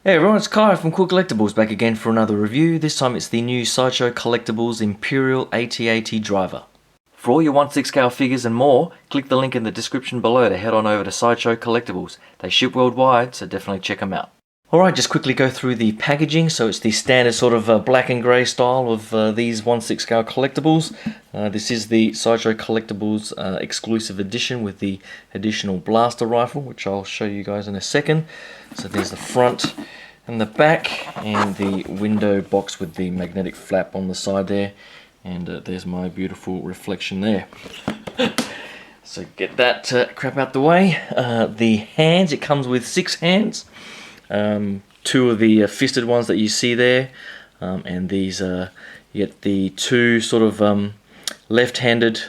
Hey everyone, it's Kai from Kool Collectibles back again for another review. This time it's the new Sideshow Collectibles Imperial AT-AT driver. For all your 1/6 scale figures and more, click the link in the description below to head on over to Sideshow Collectibles. They ship worldwide, so definitely check them out. Alright, just quickly go through the packaging. So it's the standard sort of black and grey style of these 1/6 scale collectibles. This is the Sideshow Collectibles exclusive edition with the additional blaster rifle, which I'll show you guys in a second. So there's the front and the back, and the window box with the magnetic flap on the side there, and there's my beautiful reflection there. So get that crap out the way. The hands, it comes with 6 hands. 2 of the fisted ones that you see there, and these you get the 2 sort of left-handed,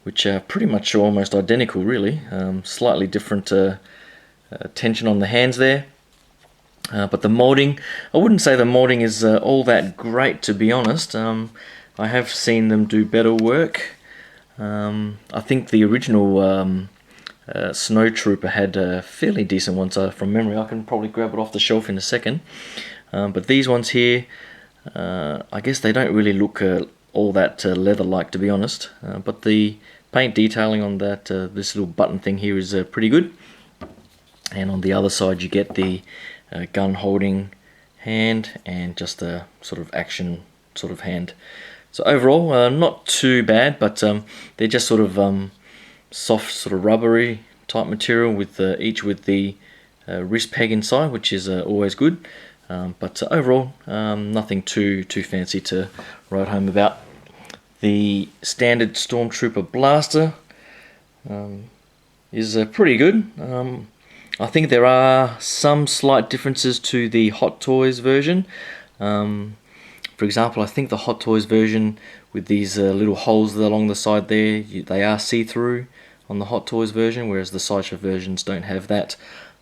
which are pretty much almost identical really. Slightly different tension on the hands there, but the molding, I wouldn't say the molding is all that great, to be honest. I have seen them do better work. I think the original Snow Trooper had fairly decent ones from memory. I can probably grab it off the shelf in a second. But these ones here, I guess they don't really look all that leather-like, to be honest. But the paint detailing on that this little button thing here is pretty good. And on the other side you get the gun holding hand and just a sort of action sort of hand. So overall, not too bad, but they're just sort of soft, sort of rubbery type material with each with the wrist peg inside, which is always good. But overall, nothing too fancy to write home about. The standard Stormtrooper blaster is pretty good. I think there are some slight differences to the Hot Toys version. For example, I think the Hot Toys version with these little holes along the side there, they are see-through on the Hot Toys version, whereas the Sideshow versions don't have that.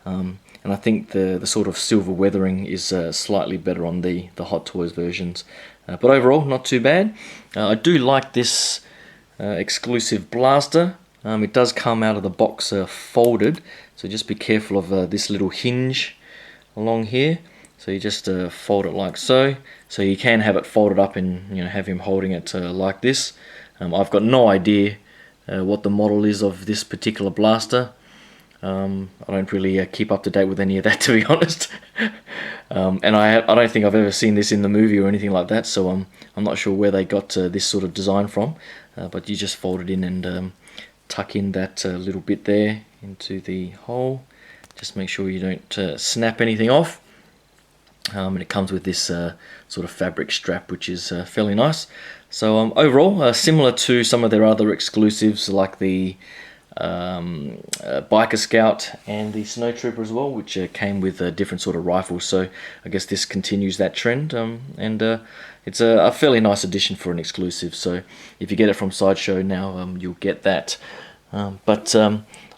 And I think the sort of silver weathering is slightly better on the Hot Toys versions. But overall, not too bad. I do like this exclusive blaster. It does come out of the box folded, so just be careful of this little hinge along here. So you just fold it like so. So you can have it folded up and have him holding it like this. I've got no idea what the model is of this particular blaster. I don't really keep up to date with any of that, to be honest. And I don't think I've ever seen this in the movie or anything like that, so I'm not sure where they got this sort of design from. But you just fold it in and tuck in that little bit there into the hole. Just make sure you don't snap anything off. And it comes with this sort of fabric strap, which is fairly nice. So overall, similar to some of their other exclusives like the Biker Scout and the Snow Trooper as well, which came with different sort of rifles. So I guess this continues that trend, and it's a fairly nice addition for an exclusive. So if you get it from Sideshow now, you'll get that. But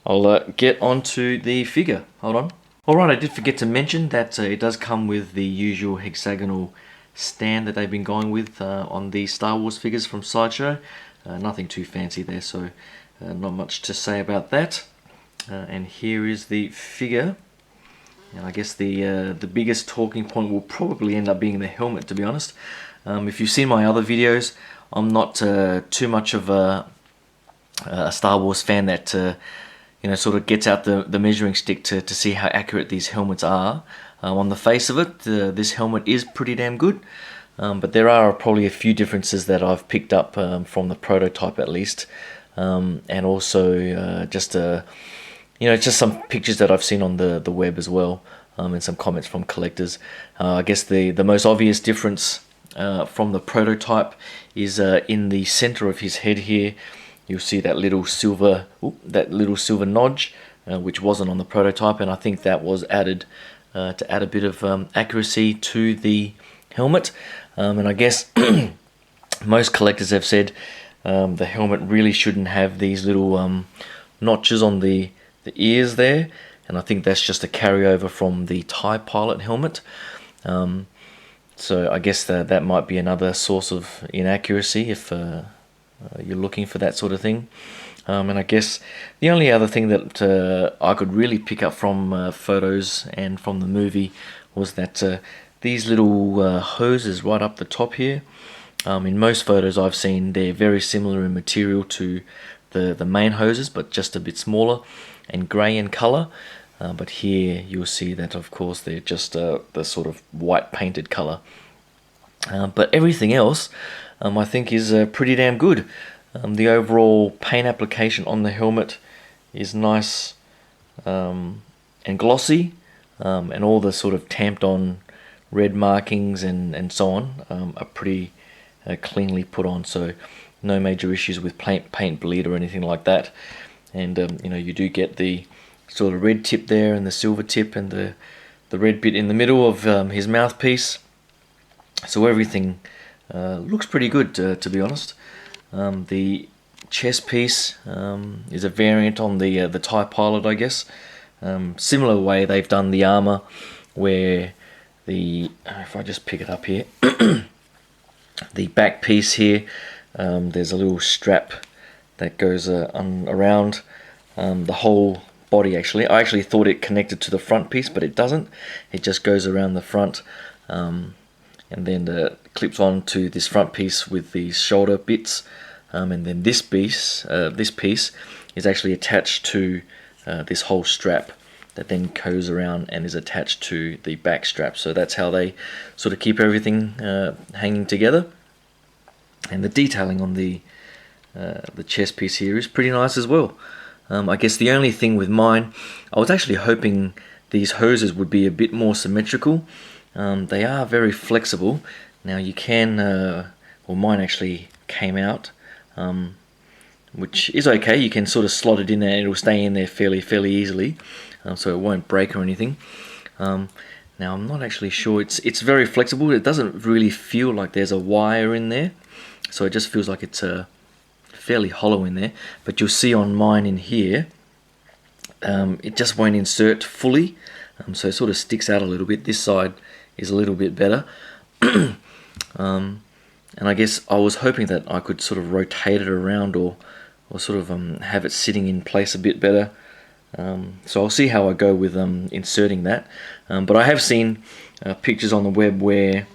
I'll get onto the figure. Hold on. Alright, I did forget to mention that it does come with the usual hexagonal stand that they've been going with on the Star Wars figures from Sideshow. Nothing too fancy there, so not much to say about that. And here is the figure. And I guess the biggest talking point will probably end up being the helmet, to be honest. If you've seen my other videos, I'm not too much of a Star Wars fan that sort of gets out the measuring stick to see how accurate these helmets are. On the face of it, this helmet is pretty damn good, but there are probably a few differences that I've picked up from the prototype at least, and also just some pictures that I've seen on the web as well, and some comments from collectors. I guess the most obvious difference from the prototype is in the center of his head here. You'll see that little silver notch, which wasn't on the prototype, and I think that was added to add a bit of accuracy to the helmet. And I guess most collectors have said the helmet really shouldn't have these little notches on the ears there, and I think that's just a carryover from the TIE Pilot helmet. So I guess that might be another source of inaccuracy if you're looking for that sort of thing. And I guess the only other thing that I could really pick up from photos and from the movie was that these little hoses right up the top here, in most photos I've seen, they're very similar in material to the main hoses, but just a bit smaller and grey in colour. But here you'll see that, of course, they're just the sort of white painted colour. But everything else, I think, is pretty damn good. The overall paint application on the helmet is nice and glossy, and all the sort of tamped on red markings and so on are pretty cleanly put on, so no major issues with paint bleed or anything like that. And you know, you do get the sort of red tip there and the silver tip and the red bit in the middle of his mouthpiece, so everything looks pretty good, to be honest. The chest piece is a variant on the TIE Pilot, I guess. Similar way they've done the armor, where if I just pick it up here, the back piece here, there's a little strap that goes around the whole body. Actually, I actually thought it connected to the front piece, but it doesn't. It just goes around the front, and then clips on to this front piece with these shoulder bits, and then this piece is actually attached to this whole strap that then goes around and is attached to the back strap. So that's how they sort of keep everything hanging together. And the detailing on the chest piece here is pretty nice as well. I guess the only thing with mine, I was actually hoping these hoses would be a bit more symmetrical. They are very flexible. Now you can, well, mine actually came out, which is okay. You can sort of slot it in there and it'll stay in there fairly easily, so it won't break or anything. Now I'm not actually sure. It's very flexible. It doesn't really feel like there's a wire in there, so it just feels like it's fairly hollow in there. But you'll see on mine in here, it just won't insert fully, so it sort of sticks out a little bit. This side is a little bit better. And I guess I was hoping that I could sort of rotate it around or sort of have it sitting in place a bit better. So I'll see how I go with inserting that. But I have seen pictures on the web where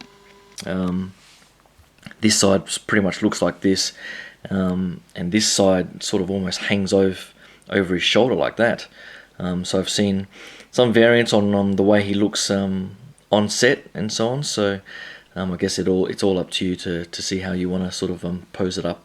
this side pretty much looks like this, and this side sort of almost hangs over his shoulder like that. So I've seen some variants on the way he looks on set and so on. So I guess it's all up to you to see how you want to sort of pose it up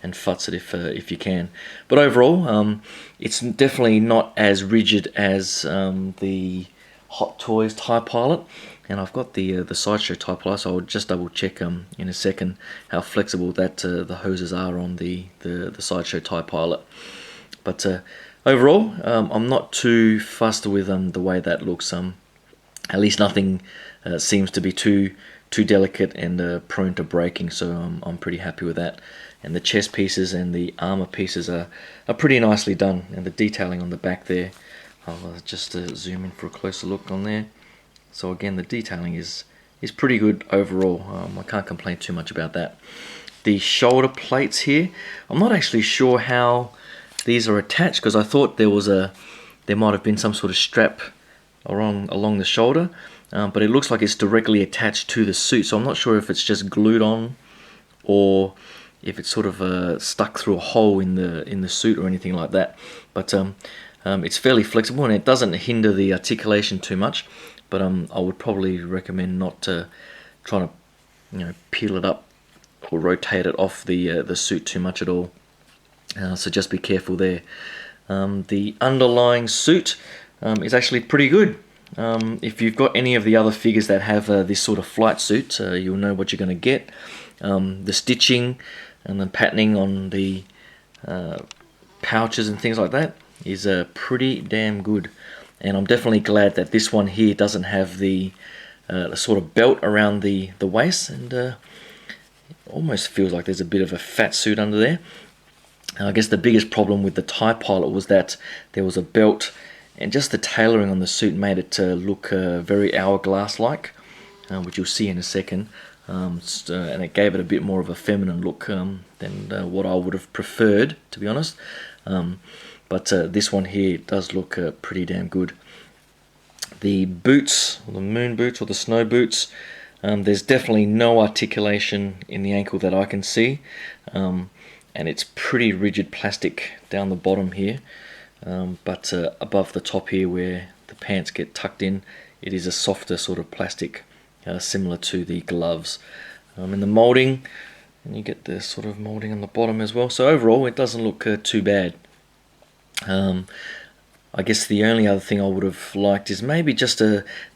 and futz it if you can. But overall, it's definitely not as rigid as the Hot Toys TIE Pilot, and I've got the Sideshow TIE Pilot, so I'll just double check in a second how flexible that the hoses are on the Sideshow TIE Pilot. But overall, I'm not too fussed with the way that looks. At least nothing seems to be too delicate and prone to breaking, so I'm pretty happy with that. And the chest pieces and the armor pieces are pretty nicely done, and the detailing on the back there, I'll just zoom in for a closer look on there. So again, the detailing is pretty good overall. I can't complain too much about that. The shoulder plates here, I'm not actually sure how these are attached, because I thought there might have been some sort of strap along the shoulder, but it looks like it's directly attached to the suit, so I'm not sure if it's just glued on or if it's sort of stuck through a hole in the suit or anything like that. But it's fairly flexible and it doesn't hinder the articulation too much. But I would probably recommend not trying to peel it up or rotate it off the suit too much at all. So just be careful there. The underlying suit is actually pretty good. If you've got any of the other figures that have this sort of flight suit, you'll know what you're going to get. The stitching and the patterning on the pouches and things like that is pretty damn good. And I'm definitely glad that this one here doesn't have the sort of belt around the waist, and it almost feels like there's a bit of a fat suit under there. I guess the biggest problem with the TIE Pilot was that there was a belt, and just the tailoring on the suit made it look very hourglass-like, which you'll see in a second. And it gave it a bit more of a feminine look than what I would have preferred, to be honest. But this one here does look pretty damn good. The boots, or the moon boots, or the snow boots, there's definitely no articulation in the ankle that I can see, and it's pretty rigid plastic down the bottom here, but above the top here where the pants get tucked in, it is a softer sort of plastic, similar to the gloves. And the moulding, and you get the sort of moulding on the bottom as well, so overall it doesn't look too bad. I guess the only other thing I would have liked is maybe just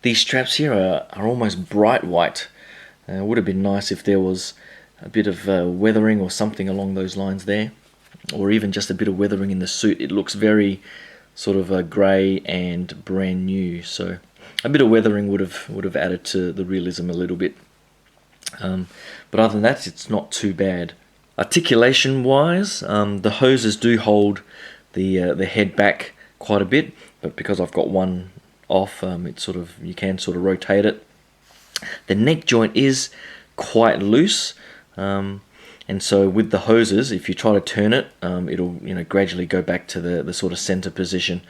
these straps here are almost bright white. It would have been nice if there was a bit of weathering or something along those lines there, or even just a bit of weathering in the suit. It looks very sort of grey and brand new, so a bit of weathering would have added to the realism a little bit. But other than that, it's not too bad. Articulation wise, the hoses do hold the head back quite a bit, but because I've got one off, it's sort of, you can sort of rotate it. The neck joint is quite loose, and so with the hoses, if you try to turn it, it'll gradually go back to the sort of center position.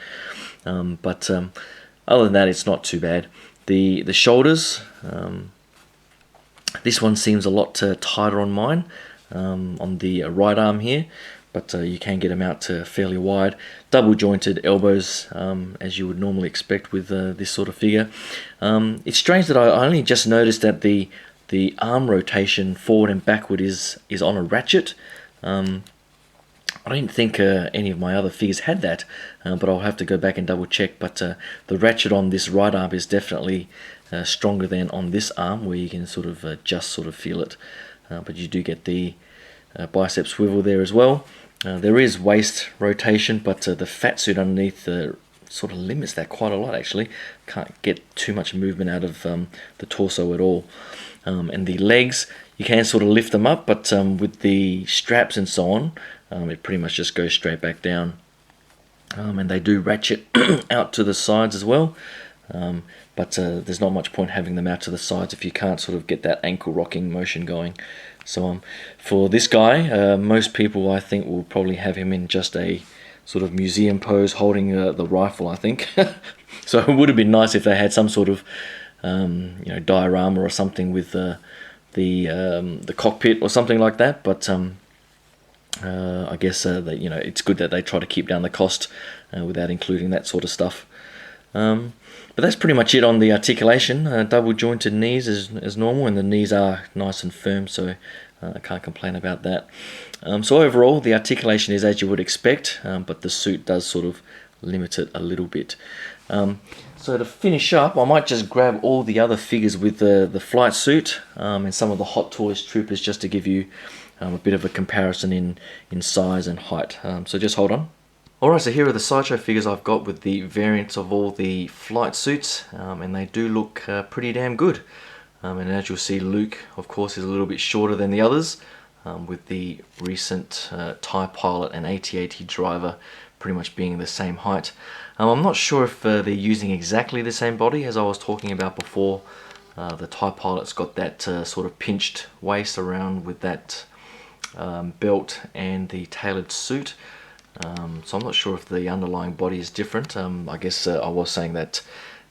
But other than that, it's not too bad. The shoulders, this one seems a lot tighter on mine, on the right arm here, but you can get them out to fairly wide. Double jointed elbows, as you would normally expect with this sort of figure. It's strange that I only just noticed that the arm rotation forward and backward is on a ratchet. I didn't think any of my other figures had that, but I'll have to go back and double check. But the ratchet on this right arm is definitely stronger than on this arm, where you can sort of just sort of feel it. But you do get the bicep swivel there as well. There is waist rotation, but the fat suit underneath sort of limits that quite a lot actually. Can't get too much movement out of the torso at all. And the legs, you can sort of lift them up, but with the straps and so on, it pretty much just goes straight back down. And they do ratchet out to the sides as well. But there's not much point having them out to the sides if you can't sort of get that ankle rocking motion going. So for this guy, most people I think will probably have him in just a sort of museum pose holding the rifle, I think. So it would have been nice if they had some sort of diorama or something with the cockpit or something like that. But I guess that it's good that they try to keep down the cost without including that sort of stuff. But that's pretty much it on the articulation. Double jointed knees as normal, and the knees are nice and firm, so I can't complain about that. So overall, the articulation is as you would expect, but the suit does sort of limit it a little bit. So to finish up, I might just grab all the other figures with the flight suit and some of the Hot Toys troopers, just to give you a bit of a comparison in size and height. So just hold on. Alright, so here are the Sideshow figures I've got with the variants of all the flight suits, and they do look pretty damn good. And as you'll see, Luke, of course, is a little bit shorter than the others, with the recent TIE Pilot and AT-AT driver pretty much being the same height. I'm not sure if they're using exactly the same body as I was talking about before. The TIE Pilot's got that sort of pinched waist around with that belt and the tailored suit. So I'm not sure if the underlying body is different. I guess I was saying that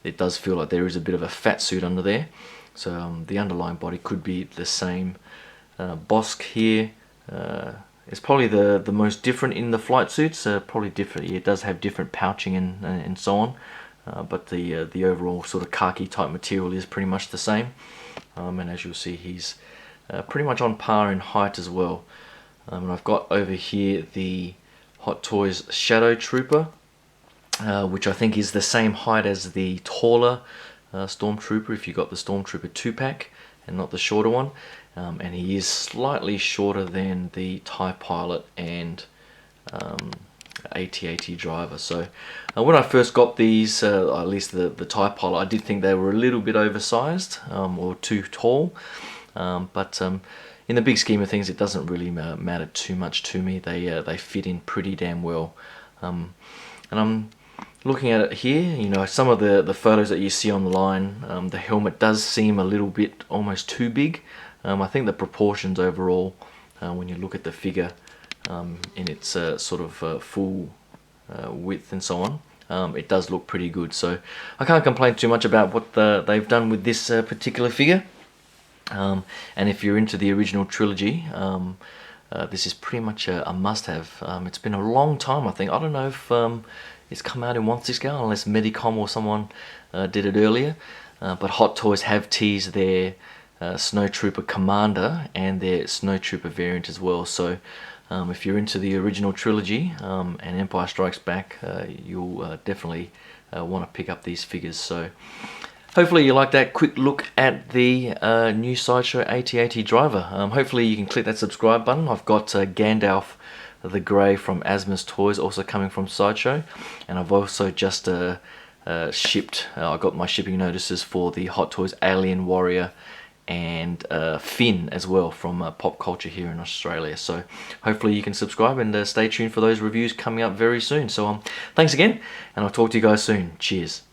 it does feel like there is a bit of a fat suit under there. So the underlying body could be the same. Bosk here is probably the most different in the flight suits. Probably different. It does have different pouching and so on. But the overall sort of khaki type material is pretty much the same. And as you'll see, he's pretty much on par in height as well. And I've got over here the Hot Toys Shadow Trooper, which I think is the same height as the taller Stormtrooper if you got the Stormtrooper 2-pack and not the shorter one. And he is slightly shorter than the TIE Pilot and AT-AT driver. So when I first got these, at least the TIE Pilot, I did think they were a little bit oversized or too tall. But in the big scheme of things, it doesn't really matter too much to me. They fit in pretty damn well. And I'm looking at it here, some of the photos that you see online, the helmet does seem a little bit almost too big. I think the proportions overall, when you look at the figure in its sort of full width and so on, it does look pretty good. So I can't complain too much about what they've done with this particular figure. And if you're into the original trilogy, this is pretty much a must-have. It's been a long time, I think. I don't know if it's come out in 1/6 scale, unless Medicom or someone did it earlier. But Hot Toys have teased their Snowtrooper Commander and their Snowtrooper variant as well. So if you're into the original trilogy and Empire Strikes Back, you'll definitely want to pick up these figures. So hopefully you like that quick look at the new Sideshow AT-AT driver. Hopefully you can click that subscribe button. I've got Gandalf the Grey from Asmus Toys also coming from Sideshow, and I've also just shipped, I got my shipping notices for the Hot Toys Alien Warrior and Finn as well from Pop Culture here in Australia. So hopefully you can subscribe and stay tuned for those reviews coming up very soon. So thanks again, and I'll talk to you guys soon. Cheers.